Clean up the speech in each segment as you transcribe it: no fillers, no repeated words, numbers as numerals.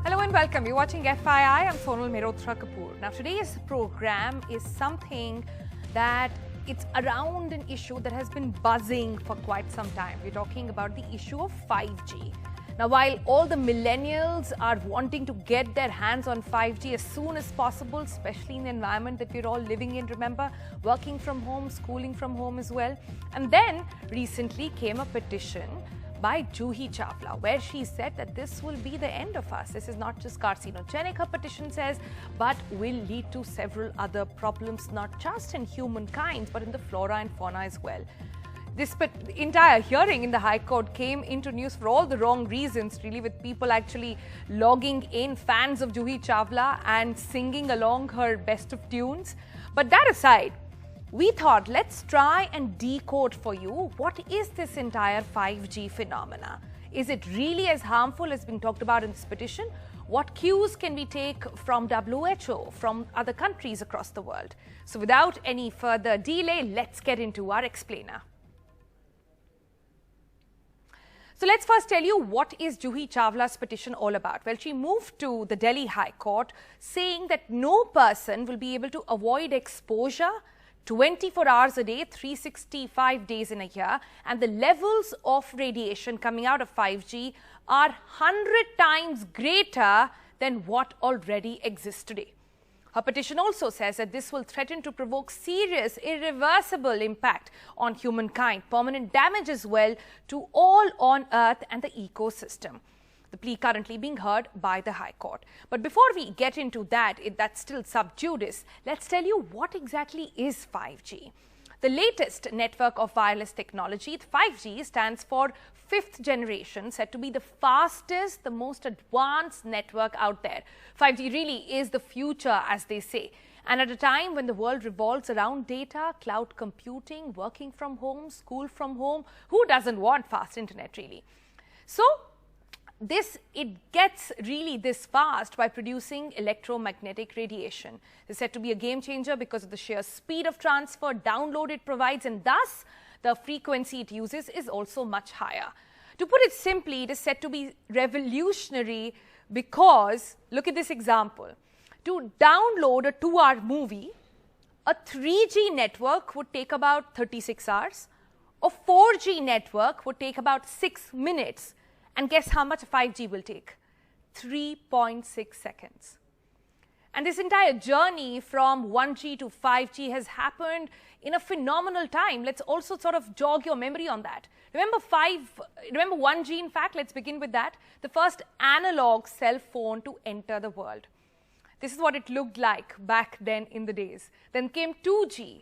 Hello and welcome. You're watching FYI. I'm Sanjay Kapoor. Now today's program is something that it's around an issue that has been buzzing for quite some time. We're talking about the issue of 5G. Now while all the millennials are wanting to get their hands on 5G as soon as possible, especially in the environment that we're all living in, remember, working from home, schooling from home as well. And then recently came a petition by Juhi Chawla, where she said that this will be the end of us. This is not just carcinogenic, her petition says, but will lead to several other problems, not just in humankind, but in the flora and fauna as well. This entire hearing in the High Court came into news for all the wrong reasons, really, with people actually logging in, fans of Juhi Chawla, and singing along her best of tunes. But that aside, we thought, let's try and decode for you what is this entire 5G phenomena. Is it really as harmful as being talked about in this petition? What cues can we take from WHO, from other countries across the world? So without any further delay, let's get into our explainer. So let's first tell you what is Juhi Chawla's petition all about. Well, she moved to the Delhi High Court saying that no person will be able to avoid exposure 24 hours a day, 365 days in a year, and the levels of radiation coming out of 5G are 100 times greater than what already exists today. Her petition also says that this will threaten to provoke serious, irreversible impact on humankind, permanent damage as well to all on Earth and the ecosystem. The plea currently being heard by the High Court. But before we get into that, that's still sub judice, let's tell you what exactly is 5G. The latest network of wireless technology, 5G, stands for fifth generation, said to be the fastest, the most advanced network out there. 5G really is the future, as they say. And at a time when the world revolves around data, cloud computing, working from home, school from home, who doesn't want fast internet really? So it gets really this fast by producing electromagnetic radiation. It's said to be a game changer because of the sheer speed of transfer, download it provides, and thus the frequency it uses is also much higher. To put it simply, it is said to be revolutionary because, look at this example. To download a 2-hour movie, a 3G network would take about 36 hours. A 4G network would take about 6 minutes. And guess how much 5G will take? 3.6 seconds. And this entire journey from 1G to 5G has happened in a phenomenal time. Let's also sort of jog your memory on that. Remember 1G, in fact, let's begin with that. The first analog cell phone to enter the world. This is what it looked like back then in the days. Then came 2G.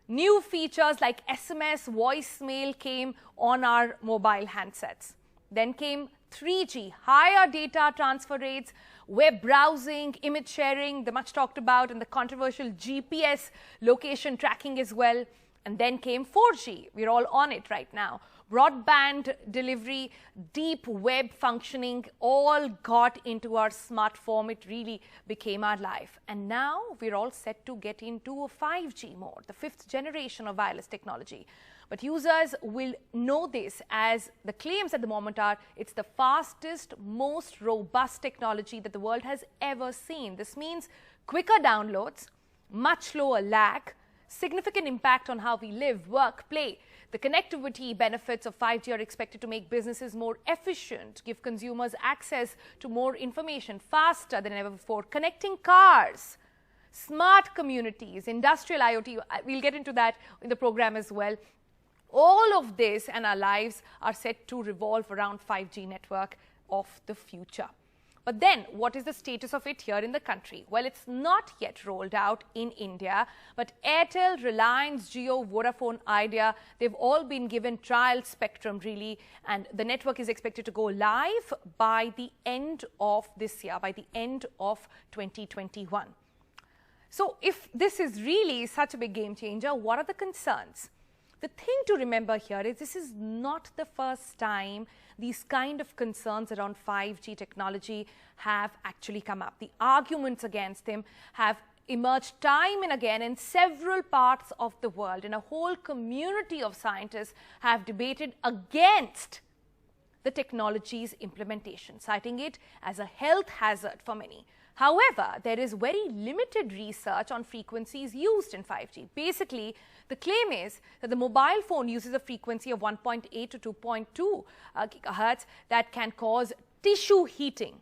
New features like SMS, voicemail came on our mobile handsets. Then came 3G, higher data transfer rates, web browsing, image sharing, the much talked about, and the controversial GPS location tracking as well. And then came 4G. We're all on it right now. Broadband delivery, deep web functioning, all got into our smartphone. It really became our life. And now we're all set to get into a 5G mode, the fifth generation of wireless technology. But users will know this as the claims at the moment are it's the fastest, most robust technology that the world has ever seen. This means quicker downloads, much lower lag, significant impact on how we live, work, play. The connectivity benefits of 5G are expected to make businesses more efficient, give consumers access to more information faster than ever before, connecting cars, smart communities, industrial IoT. We'll get into that in the program as well. All of this and our lives are set to revolve around 5G network of the future. But then, what is the status of it here in the country? Well, it's not yet rolled out in India, but Airtel, Reliance, Jio, Vodafone, Idea, they've all been given trial spectrum really, and the network is expected to go live by the end of this year, by the end of 2021. So if this is really such a big game changer, what are the concerns? The thing to remember here is this is not the first time these kind of concerns around 5G technology have actually come up. The arguments against them have emerged time and again in several parts of the world, and a whole community of scientists have debated against the technology's implementation, citing it as a health hazard for many. However, there is very limited research on frequencies used in 5G. Basically, the claim is that the mobile phone uses a frequency of 1.8 to 2.2 gigahertz that can cause tissue heating.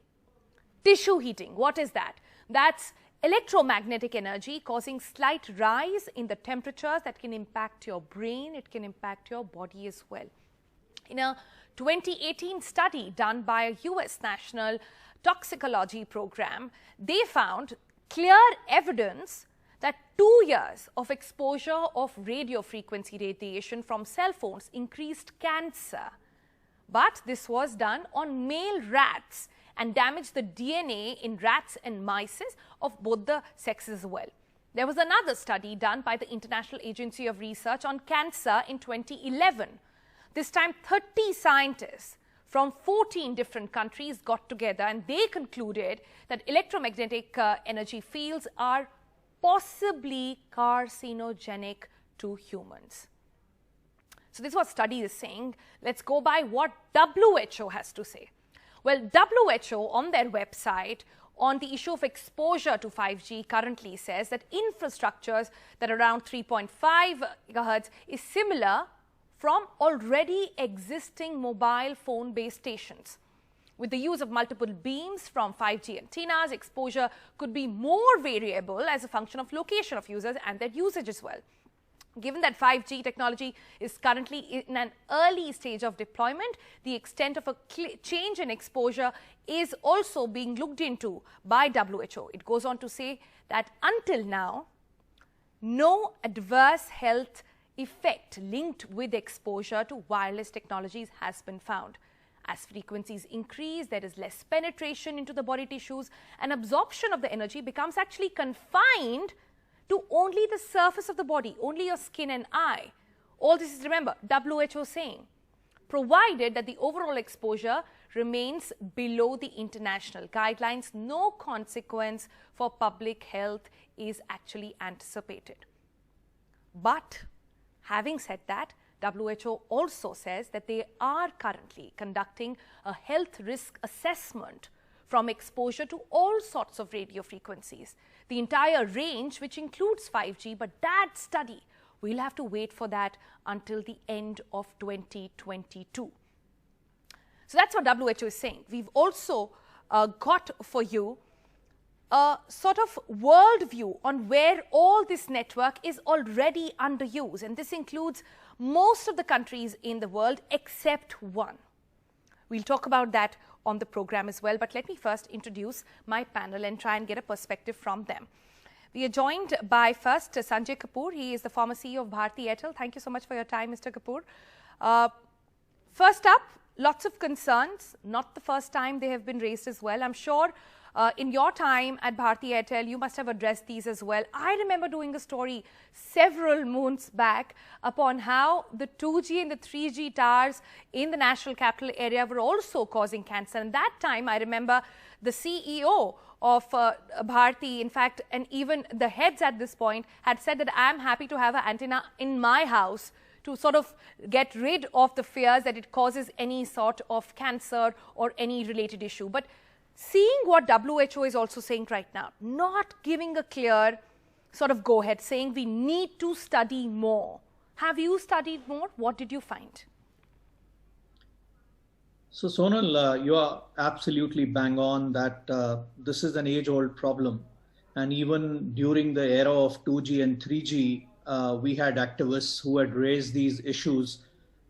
Tissue heating, what is that? That's electromagnetic energy causing slight rise in the temperatures that can impact your brain, it can impact your body as well. In a 2018 study done by a US national toxicology program, they found clear evidence that 2 years of exposure of radio frequency radiation from cell phones increased cancer. But this was done on male rats and damaged the DNA in rats and mice of both the sexes as well. There was another study done by the International Agency of Research on Cancer in 2011. This time 30 scientists from 14 different countries got together and they concluded that electromagnetic energy fields are possibly carcinogenic to humans. So this is what study is saying. Let's go by what WHO has to say. Well, WHO on their website on the issue of exposure to 5G currently says that infrastructures that are around 3.5 gigahertz is similar from already existing mobile phone-based stations. With the use of multiple beams from 5G antennas, exposure could be more variable as a function of location of users and their usage as well. Given that 5G technology is currently in an early stage of deployment, the extent of a change in exposure is also being looked into by WHO. It goes on to say that until now, no adverse health effect linked with exposure to wireless technologies has been found. As frequencies increase, there is less penetration into the body tissues and absorption of the energy becomes actually confined to only the surface of the body, only your skin and eye. All this is, remember, WHO saying, provided that the overall exposure remains below the international guidelines, no consequence for public health is actually anticipated. But having said that, WHO also says that they are currently conducting a health risk assessment from exposure to all sorts of radio frequencies, the entire range which includes 5G, but that study, we'll have to wait for that until the end of 2022. So that's what WHO is saying. We've also got for you a sort of worldview on where all this network is already under use, and this includes most of the countries in the world except one. We'll talk about that on the program as well, but let me first introduce my panel and try and get a perspective from them. We are joined by first Sanjay Kapoor. He is the former CEO of Bharti Airtel. Thank you so much for your time, Mr. Kapoor. First up, lots of concerns, not the first time they have been raised as well. I'm sure in your time at Bharti Airtel, you must have addressed these as well. I remember doing a story several moons back upon how the 2G and the 3G towers in the national capital area were also causing cancer. And that time, I remember the CEO of Bharti, in fact, and even the heads at this point had said that I'm happy to have an antenna in my house to sort of get rid of the fears that it causes any sort of cancer or any related issue. But seeing what WHO is also saying right now, not giving a clear sort of go-ahead, saying we need to study more. Have you studied more? What did you find? So Sonal, you are absolutely bang on that this is an age-old problem. And even during the era of 2G and 3G, we had activists who had raised these issues,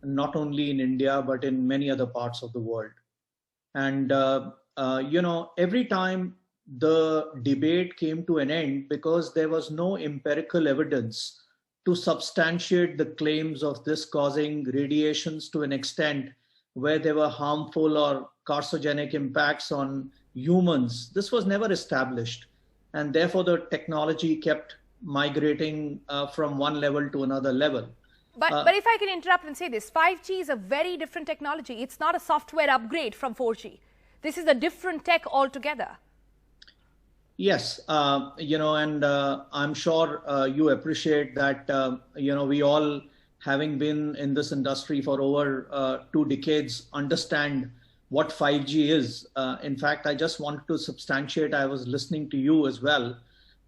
not only in India, but in many other parts of the world. And you know, every time the debate came to an end because there was no empirical evidence to substantiate the claims of this causing radiations to an extent where there were harmful or carcinogenic impacts on humans. This was never established. And therefore, the technology kept migrating from one level to another level. But if I can interrupt and say this, 5G is a very different technology. It's not a software upgrade from 4G. This is a different tech altogether. Yes, you know, and I'm sure you appreciate that, you know, we all having been in this industry for over 2 decades, understand what 5G is. In fact, I just wanted to substantiate, I was listening to you as well.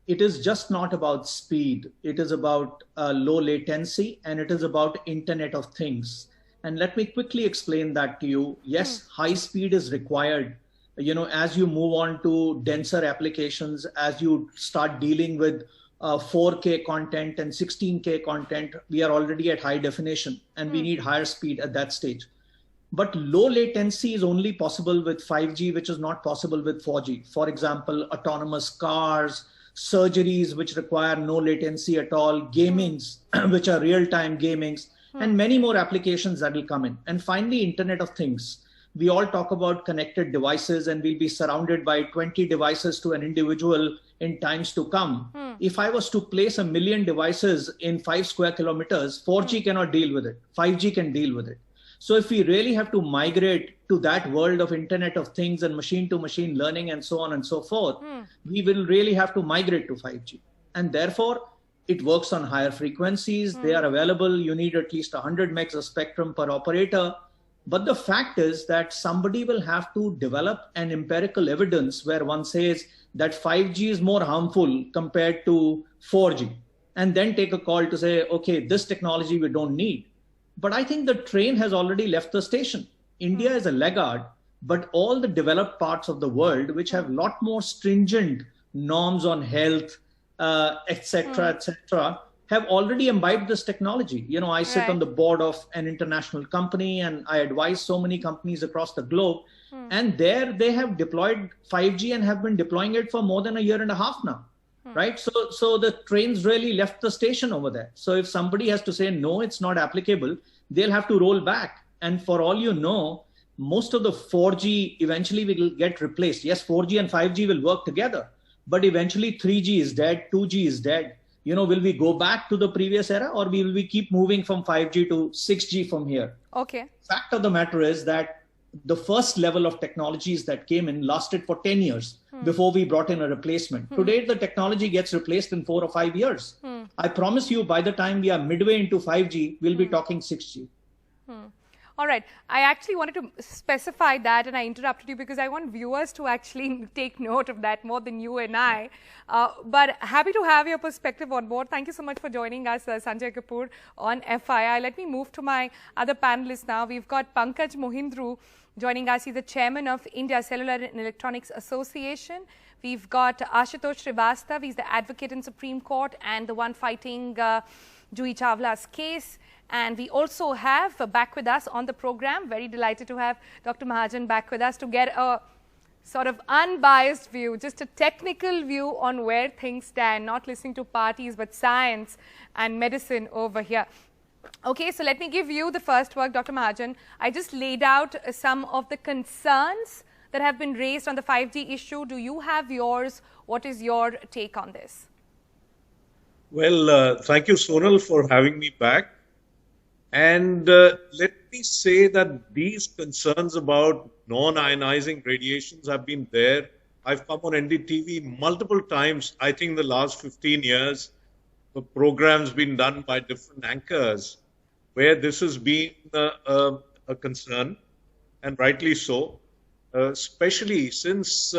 It is just not about speed. It is about low latency, and it is about Internet of Things. And let me quickly explain that to you. Yes, high speed is required. As you move on to denser applications, as you start dealing with 4K content and 16K content, we are already at high definition, and we need higher speed at that stage. But low latency is only possible with 5G, which is not possible with 4G. For example, autonomous cars, surgeries which require no latency at all, gamings, which are real-time gamings, and many more applications that will come in. And finally, Internet of Things. We all talk about connected devices, and we'll be surrounded by 20 devices to an individual in times to come. If I was to place 1 million devices in 5 square kilometers, 4G cannot deal with it. 5G can deal with it. So if we really have to migrate to that world of Internet of Things and machine-to-machine learning and so on and so forth, we will really have to migrate to 5G. And therefore, it works on higher frequencies. They are available. You need at least 100 megs of spectrum per operator. But the fact is that somebody will have to develop an empirical evidence where one says that 5G is more harmful compared to 4G, and then take a call to say, okay, this technology we don't need. But I think the train has already left the station. India is a laggard, but all the developed parts of the world, which have a lot more stringent norms on health, etc., have already imbibed this technology. I sit on the board of an international company, and I advise so many companies across the globe. And there they have deployed 5G and have been deploying it for more than a year and a half now. Right? So the trains really left the station over there. So if somebody has to say, no, it's not applicable, they'll have to roll back. And for all you know, most of the 4G eventually will get replaced. Yes, 4G and 5G will work together, but eventually 3G is dead, 2G is dead. Will we go back to the previous era, or will we keep moving from 5G to 6G from here? Okay. Fact of the matter is that the first level of technologies that came in lasted for 10 years before we brought in a replacement. Today, the technology gets replaced in 4 or 5 years. I promise you, by the time we are midway into 5G, we'll be talking 6G. All right. I actually wanted to specify that, and I interrupted you because I want viewers to actually take note of that more than you and I. But happy to have your perspective on board. Thank you so much for joining us, Sanjay Kapoor, on FYI. Let me move to my other panelists now. We've got Pankaj Mohindru joining us. He's the chairman of India Cellular and Electronics Association. We've got Ashutosh Srivastav. He's the advocate in Supreme Court and the one fighting Juhi Chawla's case. And we also have back with us on the program, very delighted to have Dr. Mahajan back with us to get a sort of unbiased view, just a technical view on where things stand, not listening to parties, but science and medicine over here. Okay, so let me give you the first work, Dr. Mahajan. I just laid out some of the concerns that have been raised on the 5G issue. Do you have yours? What is your take on this? Well, thank you, Sonal, for having me back. And let me say that these concerns about non-ionizing radiations have been there. I've come on NDTV multiple times. I think the last 15 years, the program's been done by different anchors where this has been a concern, and rightly so, especially since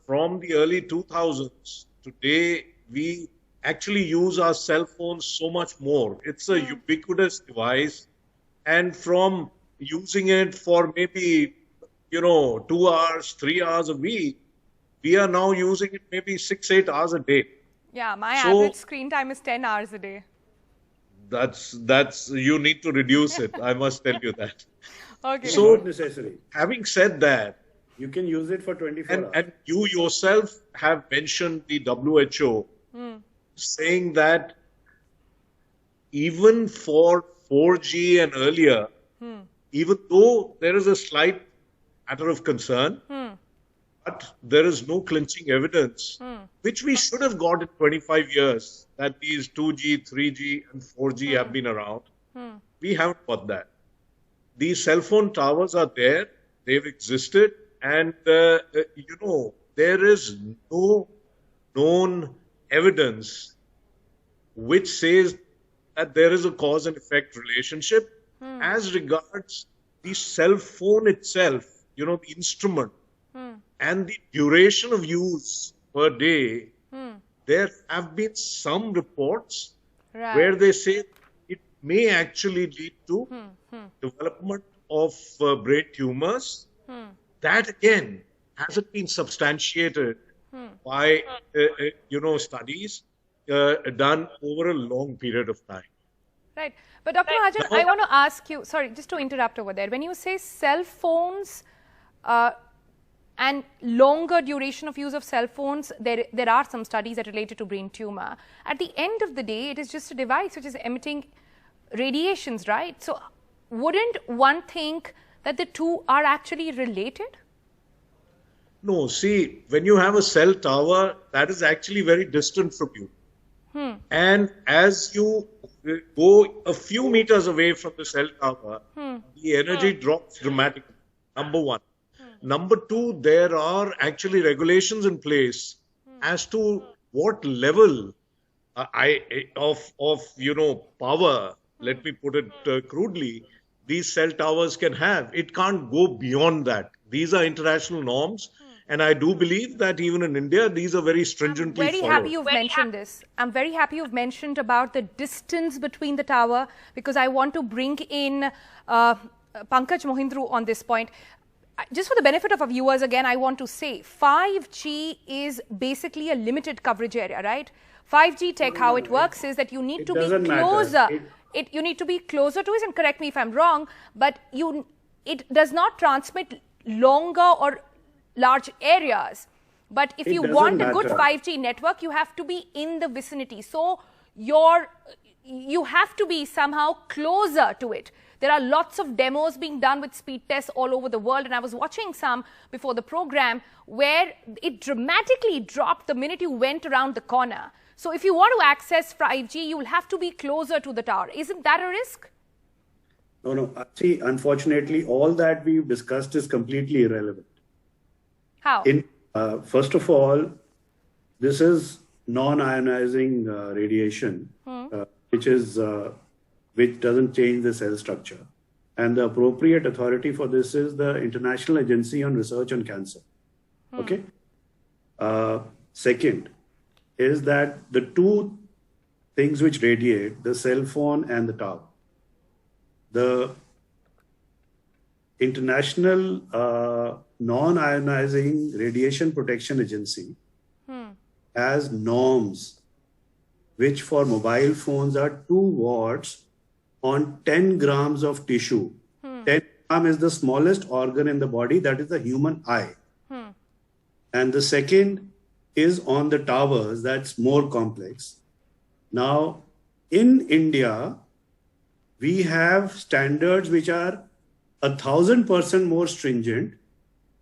from the early 2000s, today we actually use our cell phones so much more. It's a ubiquitous device, and from using it for maybe, 2 hours, 3 hours a week, we are now using it maybe 6-8 hours a day. Yeah, my average screen time is 10 hours a day. That's you need to reduce it. I must tell you that. Okay. So, not necessary. Having said that, You can use it for 24 hours. And you yourself have mentioned the WHO saying that even for 4G and earlier, even though there is a slight matter of concern, but there is no clinching evidence, which we should have got in 25 years, that these 2G, 3G and 4G have been around. We haven't got that. These cell phone towers are there, they've existed, and there is no known evidence which says that there is a cause and effect relationship. As regards the cell phone itself, the instrument and the duration of use per day, there have been some reports where they say it may actually lead to development of brain tumors. That again hasn't been substantiated by studies done over a long period of time. Right. But Dr. Mahajan, I want to ask you, sorry, just to interrupt over there. When you say cell phones and longer duration of use of cell phones, there are some studies that related to brain tumor. At the end of the day, it is just a device which is emitting radiations, right? So wouldn't one think that the two are actually related? No, see, when you have a cell tower, that is actually very distant from you. And as you go a few meters away from the cell tower, the energy drops dramatically, number one. Number two, there are actually regulations in place as to what level of power, let me put it crudely, these cell towers can have. It can't go beyond that. These are international norms. And I do believe that even in India, these are very stringently followed. I'm very happy you've mentioned this. I'm very happy you've mentioned about the distance between the tower, because I want to bring in Pankaj Mohindru on this point. Just for the benefit of our viewers, again, I want to say 5G is basically a limited coverage area, right? 5G tech, how it works is that you need to be closer. You need to be closer to it, and correct me if I'm wrong, but it does not transmit longer or large areas. But if you want a good 5G network, you have to be in the vicinity. So you have to be somehow closer to it. There are lots of demos being done with speed tests all over the world, and I was watching some before the program where it dramatically dropped the minute you went around the corner. So if you want to access 5G, you will have to be closer to the tower. Isn't that a risk? No. See, unfortunately, all that we've discussed is completely irrelevant. How? First of all, this is non-ionizing radiation, which doesn't change the cell structure. And the appropriate authority for this is the International Agency on Research on Cancer. Okay. Second is that the two things which radiate, the cell phone and the tower, the International Non-Ionizing Radiation Protection Agency has norms which for mobile phones are 2 watts on 10 grams of tissue. 10 gram is the smallest organ in the body, that is the human eye. And the second is on the towers, that's more complex. Now, in India, we have standards which are 1,000% more stringent,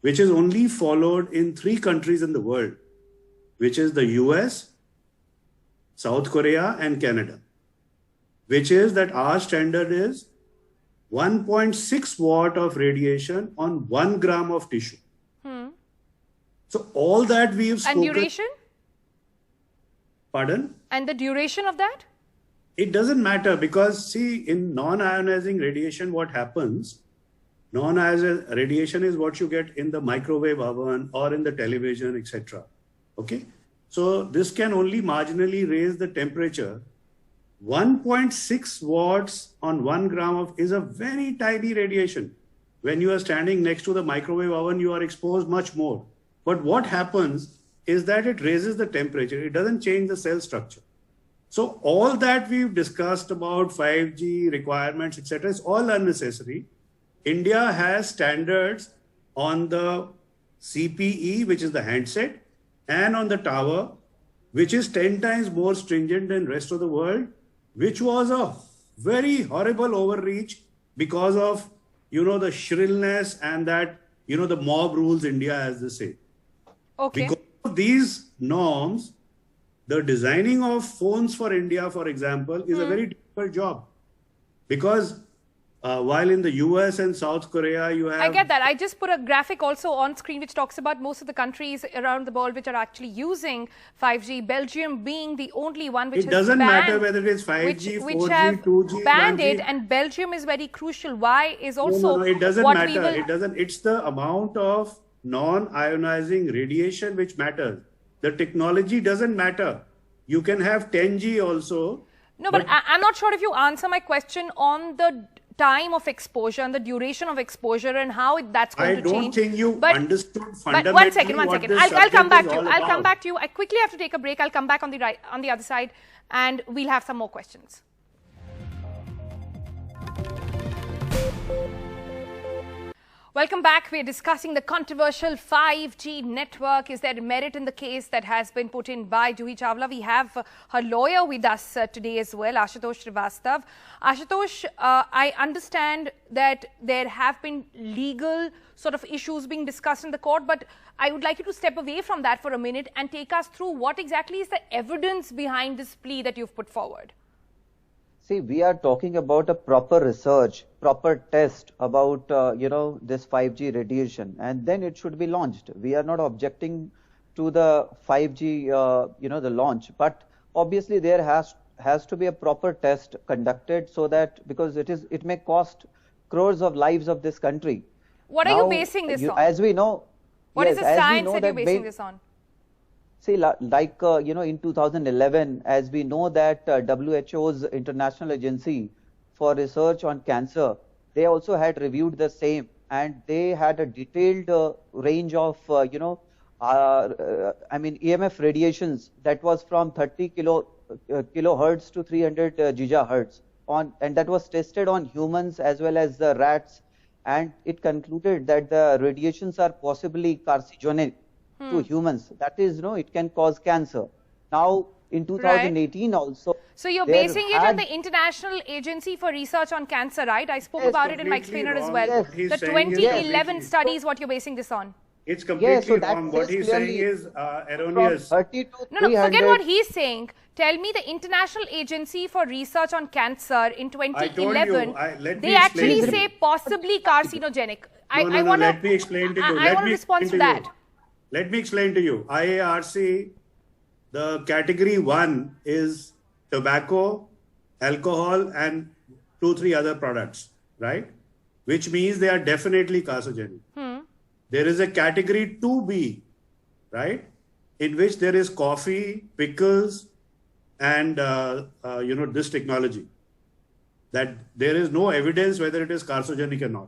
which is only followed in 3 countries in the world, which is the US, South Korea, and Canada, which is that our standard is 1.6 watt of radiation on 1 gram of tissue. So all that we've spoken... And duration? Pardon? And the duration of that? It doesn't matter, because see, in non-ionizing radiation, what happens, non-ionizing radiation is what you get in the microwave oven or in the television, etc. Okay? So this can only marginally raise the temperature. 1.6 watts on 1 gram of is a very tiny radiation. When you are standing next to the microwave oven, you are exposed much more. But what happens is that it raises the temperature. It doesn't change the cell structure. So all that we've discussed about 5G requirements, etc., is all unnecessary. India has standards on the CPE, which is the handset, and on the tower, which is 10 times more stringent than the rest of the world, which was a very horrible overreach because of, the shrillness and that, the mob rules India, as they say. Okay. Because of these norms, the designing of phones for India, for example, is a very difficult job. Because while in the US and South Korea, you have... I get that. I just put a graphic also on screen which talks about most of the countries around the world which are actually using 5G. Belgium being the only one which it doesn't matter whether it is 5G, which 4G, have 2G, banned 1G. it, and Belgium is very crucial. Why is also No, it doesn't what matter. we will... It doesn't. It's the amount of non-ionizing radiation which matters. The technology doesn't matter. You can have 10G also. No, but I'm not sure if you answer my question on the time of exposure and the duration of exposure and how that's going to change. I don't think you understood fundamentally. But one second. I'll come back to you. I'll come back to you. I quickly have to take a break. I'll come back on the other side, and we'll have some more questions. Welcome back. We are discussing the controversial 5G network. Is there merit in the case that has been put in by Juhi Chawla? We have her lawyer with us today as well, Ashutosh Srivastav. Ashutosh, I understand that there have been legal sort of issues being discussed in the court, but I would like you to step away from that for a minute and take us through what exactly is the evidence behind this plea that you've put forward. See, we are talking about a proper research, proper test about, this 5G radiation, and then it should be launched. We are not objecting to the 5G, the launch, but obviously there has to be a proper test conducted so that, because it may cost crores of lives of this country. What are you basing this on? As we know. What is the science that you're basing this on? See, in 2011, as we know that WHO's International Agency for Research on Cancer, they also had reviewed the same, and they had a detailed range of, EMF radiations that was from 30 kilohertz to 300 gigahertz and that was tested on humans as well as the rats, and it concluded that the radiations are possibly carcinogenic to humans. That is, it can cause cancer. Now, in 2018 also. So you're basing it on the International Agency for Research on Cancer, right? I spoke about it in my explainer as well. Yes. The 2011 study is what you're basing this on. It's completely wrong. What he's saying is erroneous. No, forget what he's saying. Tell me the International Agency for Research on Cancer in 2011, they actually say possibly carcinogenic. Let me explain to you. I want to respond to that. Let me explain to you. IARC, the category 1 is tobacco, alcohol, and 2-3 other products, right? Which means they are definitely carcinogenic. There is a category 2B, right? In which there is coffee, pickles, and this technology. That there is no evidence whether it is carcinogenic or not.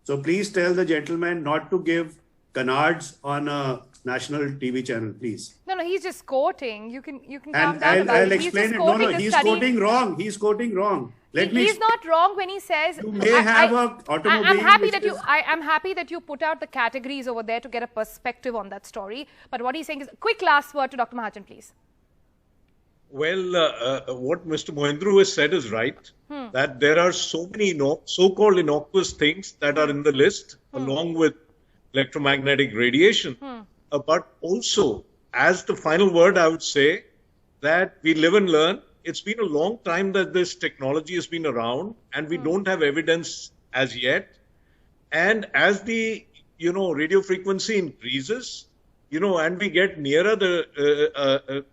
So please tell the gentleman not to give canards on a national TV channel, please. No, he's just quoting. You can calm down. I'll explain it. No, he's quoting wrong. He's quoting wrong. He's not wrong when he says. You may have an automobile. I'm happy that you put out the categories over there to get a perspective on that story. But what he's saying is, quick last word to Dr. Mahajan, please. Well, what Mr. Mohendru has said is right, that there are so many so-called innocuous things that are in the list, along with electromagnetic radiation. But also, as the final word, I would say that we live and learn. It's been a long time that this technology has been around, and we don't have evidence as yet. And as the, radio frequency increases, and we get nearer the,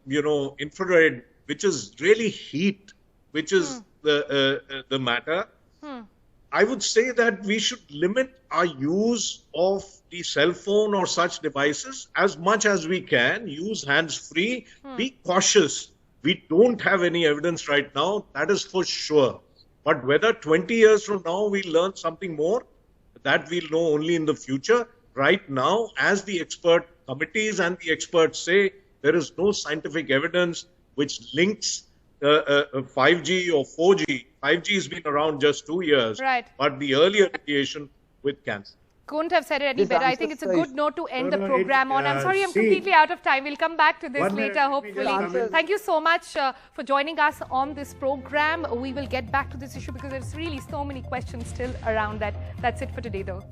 infrared, which is really heat, which is the matter. I would say that we should limit our use of the cell phone or such devices as much as we can. Use hands-free. Be cautious. We don't have any evidence right now, that is for sure. But whether 20 years from now we learn something more, that we'll know only in the future. Right now, as the expert committees and the experts say, there is no scientific evidence which links 5G or 4G. 5G has been around just 2 years, but the earlier radiation with cancer. Couldn't have said it any better. I think it's a good note to end the program on. I'm sorry, I'm completely out of time. We'll come back to this later, hopefully. Thank you so much for joining us on this program. We will get back to this issue because there's really so many questions still around that. That's it for today, though.